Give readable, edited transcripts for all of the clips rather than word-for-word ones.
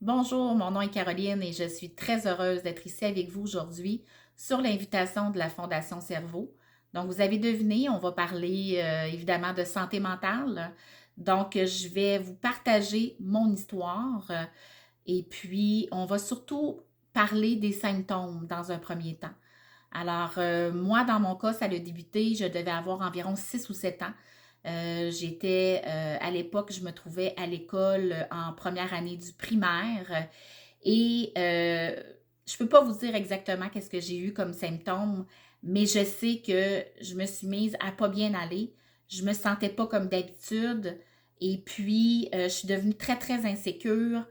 Bonjour, mon nom est Caroline et je suis très heureuse d'être ici avec vous aujourd'hui sur l'invitation de la Fondation Cerveau. Donc, vous avez deviné, on va parler évidemment de santé mentale. Donc, je vais vous partager mon histoire et puis on va surtout parler des symptômes dans un premier temps. Alors, moi, dans mon cas, ça a débuté, je devais avoir environ 6 ou 7 ans. À l'époque, je me trouvais à l'école en première année du primaire et je ne peux pas vous dire exactement qu'est-ce que j'ai eu comme symptômes, mais je sais que je me suis mise à pas bien aller. Je me sentais pas comme d'habitude et puis je suis devenue très, très insécure,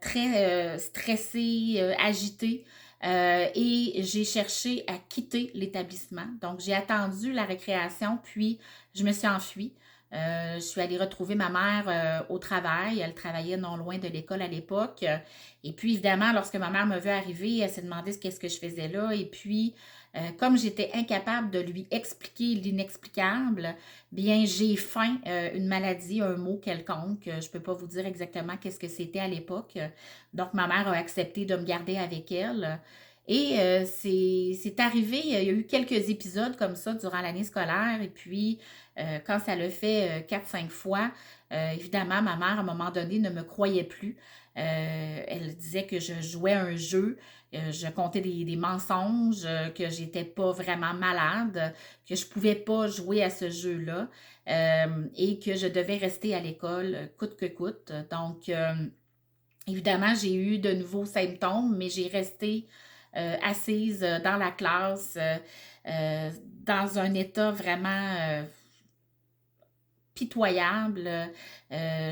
très stressée, agitée. Et j'ai cherché à quitter l'établissement. Donc, j'ai attendu la récréation, puis je me suis enfuie. Je suis allée retrouver ma mère au travail. Elle travaillait non loin de l'école à l'époque. Et puis, évidemment, lorsque ma mère me vu arriver, elle s'est demandé qu'est-ce que je faisais là. Et puis, comme j'étais incapable de lui expliquer l'inexplicable, bien, j'ai feint une maladie, un mot quelconque. Je ne peux pas vous dire exactement qu'est-ce que c'était à l'époque. Donc, ma mère a accepté de me garder avec elle. Et c'est arrivé, il y a eu quelques épisodes comme ça durant l'année scolaire. Et puis, quand ça le fait 4-5 fois, évidemment, ma mère, à un moment donné, ne me croyait plus. Elle disait que je jouais un jeu, je comptais des mensonges, que j'étais pas vraiment malade, que je pouvais pas jouer à ce jeu-là et que je devais rester à l'école coûte que coûte. Donc, évidemment, j'ai eu de nouveaux symptômes, mais j'ai resté assise dans la classe, dans un état vraiment pitoyable. Et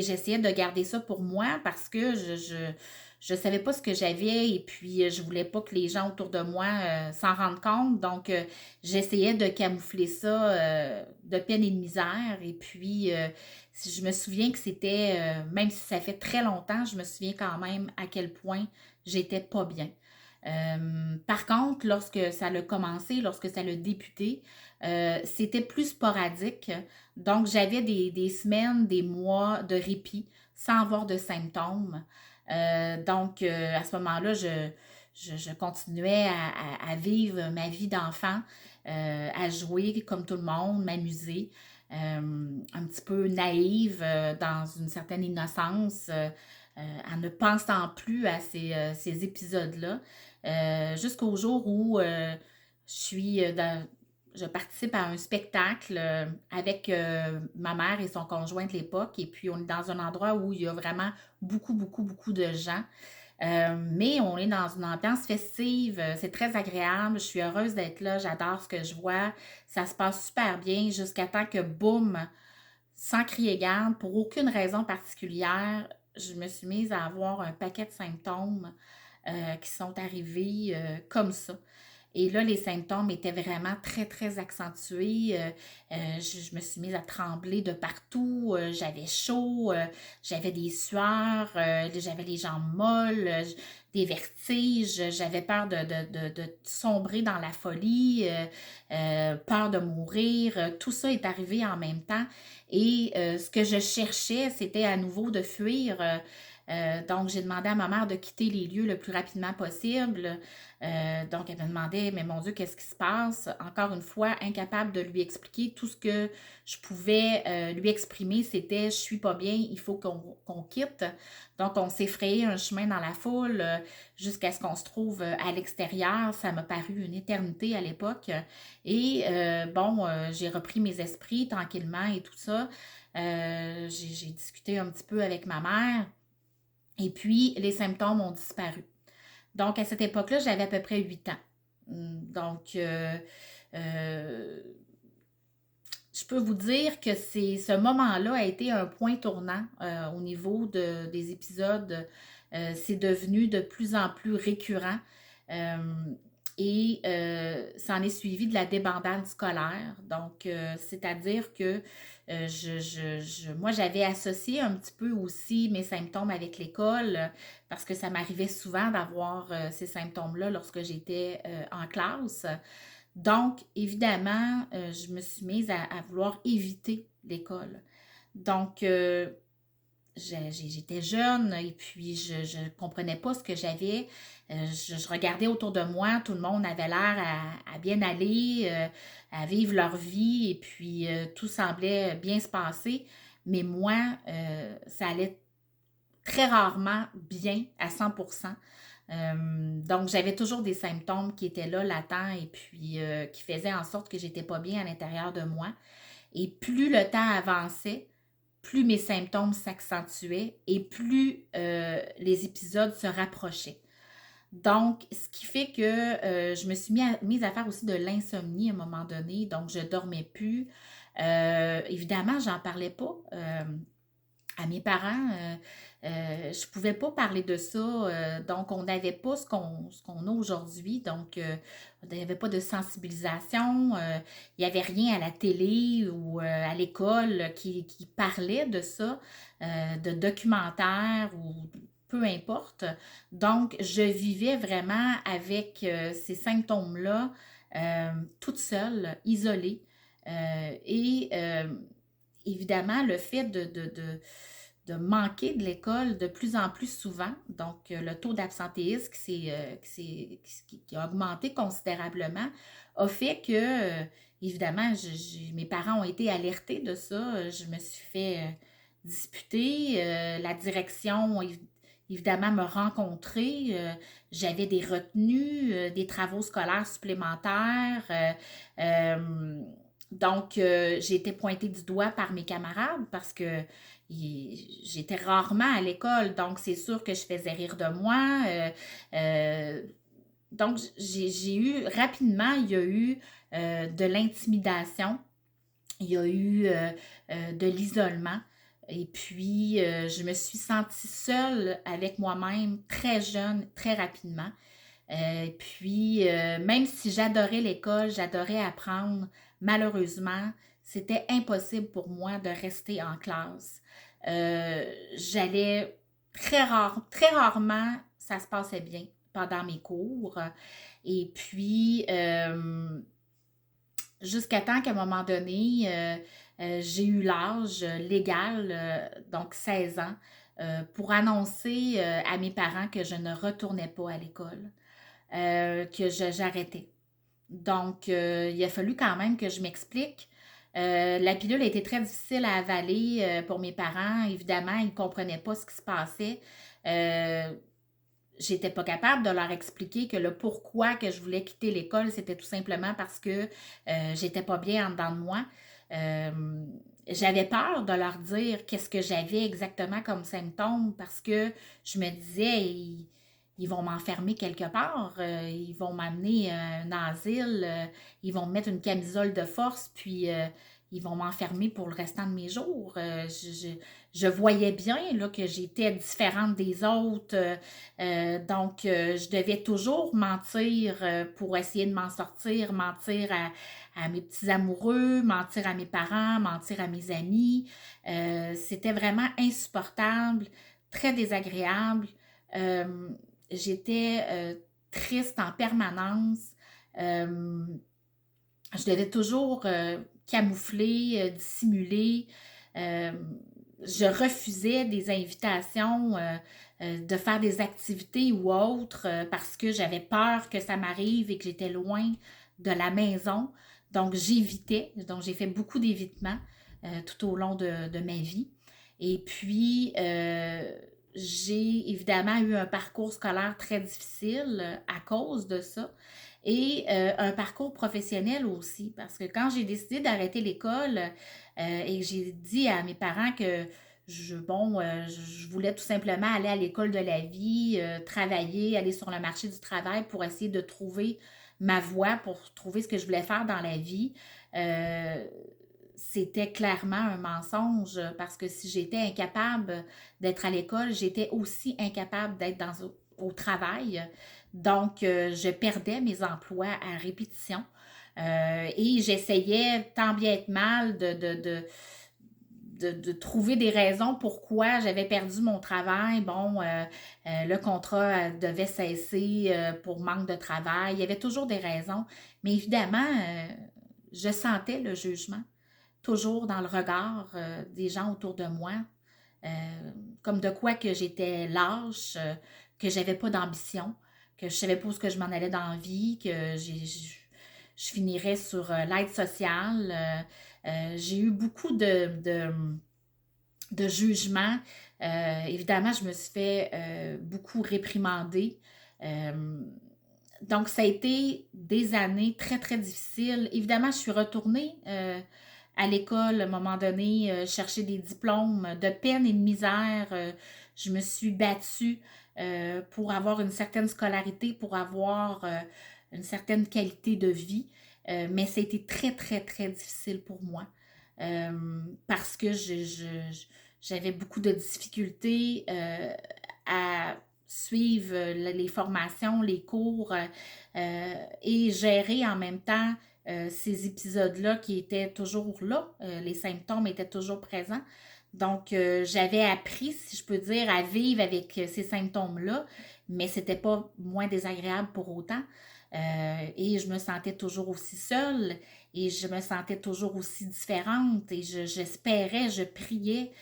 j'essayais de garder ça pour moi parce que je savais pas ce que j'avais et puis je voulais pas que les gens autour de moi s'en rendent compte. Donc, j'essayais de camoufler ça de peine et de misère. Et puis, je me souviens que c'était, même si ça fait très longtemps, je me souviens quand même à quel point j'étais pas bien. Par contre, lorsque ça a commencé, lorsque ça a débuté, c'était plus sporadique. Donc, j'avais des semaines, des mois de répit sans avoir de symptômes. Donc, à ce moment-là, je continuais à vivre ma vie d'enfant, à jouer comme tout le monde, m'amuser, un petit peu naïve, dans une certaine innocence, en ne pensant plus à ces épisodes-là, jusqu'au jour où je suis je participe à un spectacle avec ma mère et son conjoint de l'époque. Et puis, on est dans un endroit où il y a vraiment beaucoup, beaucoup, beaucoup de gens. Mais on est dans une ambiance festive. C'est très agréable. Je suis heureuse d'être là. J'adore ce que je vois. Ça se passe super bien jusqu'à temps que, boum, sans crier garde, pour aucune raison particulière, je me suis mise à avoir un paquet de symptômes qui sont arrivés comme ça. Et là, les symptômes étaient vraiment très, très accentués. Je me suis mise à trembler de partout. J'avais chaud, j'avais des sueurs, j'avais les jambes molles, des vertiges. J'avais peur de sombrer dans la folie, peur de mourir. Tout ça est arrivé en même temps. Et ce que je cherchais, c'était à nouveau de fuir. Donc, j'ai demandé à ma mère de quitter les lieux le plus rapidement possible. Donc, elle me demandait, mais mon Dieu, qu'est-ce qui se passe? Encore une fois, incapable de lui expliquer. Tout ce que je pouvais lui exprimer, c'était, je suis pas bien, il faut qu'on quitte. Donc, on s'est frayé un chemin dans la foule jusqu'à ce qu'on se trouve à l'extérieur. Ça m'a paru une éternité à l'époque. Et bon, j'ai repris mes esprits tranquillement et tout ça. J'ai discuté un petit peu avec ma mère. Et puis, les symptômes ont disparu. Donc, à cette époque-là, j'avais à peu près 8 ans. Donc, euh, je peux vous dire que ce moment-là a été un point tournant au niveau des épisodes. C'est devenu de plus en plus récurrent. Euh, et ça en est suivi de la débandade scolaire. Donc, c'est-à-dire que moi, j'avais associé un petit peu aussi mes symptômes avec l'école parce que ça m'arrivait souvent d'avoir ces symptômes-là lorsque j'étais en classe. Donc, évidemment, je me suis mise à vouloir éviter l'école. Donc, j'étais jeune et puis je ne comprenais pas ce que j'avais. Je regardais autour de moi, tout le monde avait l'air à bien aller, à vivre leur vie et puis tout semblait bien se passer. Mais moi, ça allait très rarement bien à 100%. Donc, j'avais toujours des symptômes qui étaient là, latents, et puis qui faisaient en sorte que j'étais pas bien à l'intérieur de moi. Et plus le temps avançait, plus mes symptômes s'accentuaient et plus les épisodes se rapprochaient. Donc, ce qui fait que je me suis mise à faire aussi de l'insomnie à un moment donné. Donc, je dormais plus. Évidemment, j'en parlais pas. À mes parents, je pouvais pas parler de ça. Donc, on n'avait pas ce qu'on a aujourd'hui. Donc, il n'y avait pas de sensibilisation. Il n'y avait rien à la télé ou à l'école qui parlait de ça, de documentaires ou peu importe. Donc, je vivais vraiment avec ces symptômes-là, toute seule, isolée. Et évidemment, le fait de manquer de l'école de plus en plus souvent, donc le taux d'absentéisme qui a augmenté considérablement, a fait que, évidemment, mes parents ont été alertés de ça. Je me suis fait disputer. La direction, évidemment, me rencontrer. J'avais des retenues, des travaux scolaires supplémentaires. Donc, j'ai été pointée du doigt par mes camarades parce que j'étais rarement à l'école. Donc, c'est sûr que je faisais rire de moi. Donc, j'ai eu, rapidement, il y a eu de l'intimidation. Il y a eu de l'isolement. Et puis, je me suis sentie seule avec moi-même, très jeune, très rapidement. Puis, même si j'adorais l'école, j'adorais apprendre, malheureusement, c'était impossible pour moi de rester en classe. J'allais très rarement, ça se passait bien pendant mes cours. Et puis, jusqu'à temps qu'à un moment donné, j'ai eu l'âge légal, donc 16 ans, pour annoncer à mes parents que je ne retournais pas à l'école, que j'arrêtais. Donc, il a fallu quand même que je m'explique. La pilule a été très difficile à avaler pour mes parents. Évidemment, ils ne comprenaient pas ce qui se passait. Euh, J'étais pas capable de leur expliquer que le pourquoi que je voulais quitter l'école, c'était tout simplement parce que j'étais pas bien en dedans de moi. Euh, J'avais peur de leur dire qu'est-ce que j'avais exactement comme symptômes parce que je me disais, ils vont m'enfermer quelque part, ils vont m'amener à un asile, ils vont me mettre une camisole de force, puis ils vont m'enfermer pour le restant de mes jours. Je voyais bien là, que j'étais différente des autres. Donc, je devais toujours mentir pour essayer de m'en sortir, mentir à mes petits amoureux, mentir à mes parents, mentir à mes amis. C'était vraiment insupportable, très désagréable. Euh, J'étais triste en permanence. Euh, je devais toujours camoufler, dissimuler. Euh, je refusais des invitations de faire des activités ou autres parce que j'avais peur que ça m'arrive et que j'étais loin de la maison. Donc, j'évitais. Donc, j'ai fait beaucoup d'évitements tout au long de ma vie. Et puis, j'ai évidemment eu un parcours scolaire très difficile à cause de ça et un parcours professionnel aussi, parce que quand j'ai décidé d'arrêter l'école et que j'ai dit à mes parents que je voulais tout simplement aller à l'école de la vie, travailler, aller sur le marché du travail pour essayer de trouver ma voie, pour trouver ce que je voulais faire dans la vie, euh, c'était clairement un mensonge parce que si j'étais incapable d'être à l'école, j'étais aussi incapable d'être au travail. Donc, je perdais mes emplois à répétition. Et j'essayais tant bien que mal de trouver des raisons pourquoi j'avais perdu mon travail. Bon, le contrat devait cesser pour manque de travail. Il y avait toujours des raisons. Mais évidemment, je sentais le jugement toujours dans le regard des gens autour de moi. comme de quoi que j'étais lâche, que j'avais pas d'ambition, que je savais pas où ce que je m'en allais dans la vie, que je finirais sur l'aide sociale. J'ai eu beaucoup de jugements. Évidemment, je me suis fait beaucoup réprimander. Euh, donc, ça a été des années très, très difficiles. Évidemment, je suis retournée à l'école à un moment donné, chercher des diplômes de peine et de misère. Je me suis battue pour avoir une certaine scolarité, pour avoir une certaine qualité de vie. Mais ça a été très, très, très difficile pour moi parce que j'avais beaucoup de difficultés à suivre les formations, les cours et gérer en même temps ces épisodes-là qui étaient toujours là. Les symptômes étaient toujours présents. Donc, j'avais appris, si je peux dire, à vivre avec ces symptômes-là, mais c'était pas moins désagréable pour autant. Et je me sentais toujours aussi seule et je me sentais toujours aussi différente et j'espérais, je priais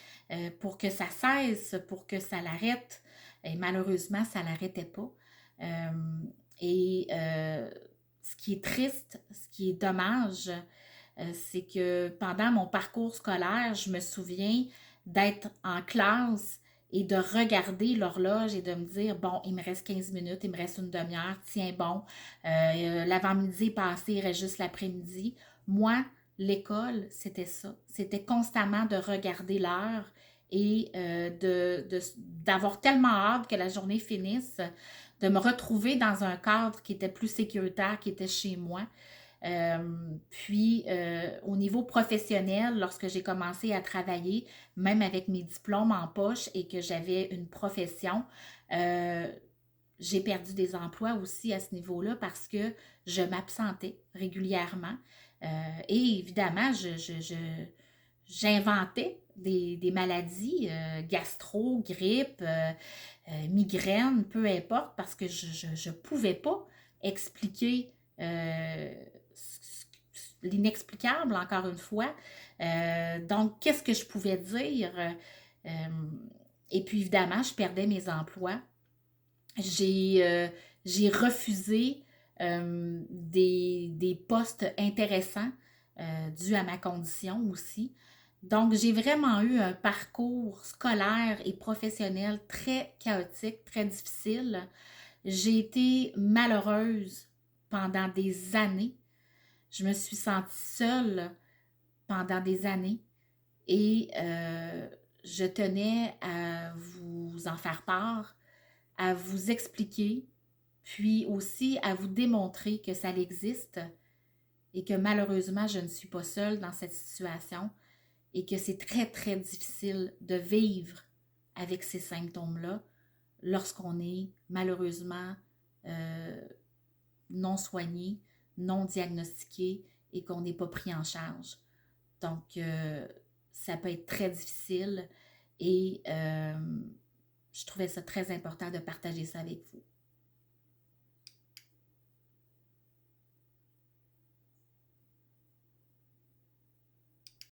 pour que ça cesse, pour que ça l'arrête. Et malheureusement, ça ne l'arrêtait pas. Euh, et ce qui est triste, ce qui est dommage, c'est que pendant mon parcours scolaire, je me souviens d'être en classe et de regarder l'horloge et de me dire, bon, il me reste 15 minutes, il me reste une demi-heure, tiens bon, l'avant-midi est passé, il reste juste l'après-midi. Moi, l'école, c'était ça. C'était constamment de regarder l'heure et d'avoir tellement hâte que la journée finisse, de me retrouver dans un cadre qui était plus sécuritaire, qui était chez moi. Puis, au niveau professionnel, lorsque j'ai commencé à travailler, même avec mes diplômes en poche et que j'avais une profession, euh, j'ai perdu des emplois aussi à ce niveau-là parce que je m'absentais régulièrement. Euh, et évidemment, j'inventais des maladies, gastro, grippe, migraine, peu importe, parce que je pouvais pas expliquer l'inexplicable, encore une fois. Donc, qu'est-ce que je pouvais dire? Euh, et puis, évidemment, je perdais mes emplois. J'ai j'ai refusé des postes intéressants dus à ma condition aussi. Donc, j'ai vraiment eu un parcours scolaire et professionnel très chaotique, très difficile. J'ai été malheureuse pendant des années. Je me suis sentie seule pendant des années et je tenais à vous en faire part, à vous expliquer, puis aussi à vous démontrer que ça existe et que malheureusement, je ne suis pas seule dans cette situation et que c'est très, très difficile de vivre avec ces symptômes-là lorsqu'on est malheureusement euh, non soigné, non diagnostiqué et qu'on n'est pas pris en charge. Donc, ça peut être très difficile et je trouvais ça très important de partager ça avec vous.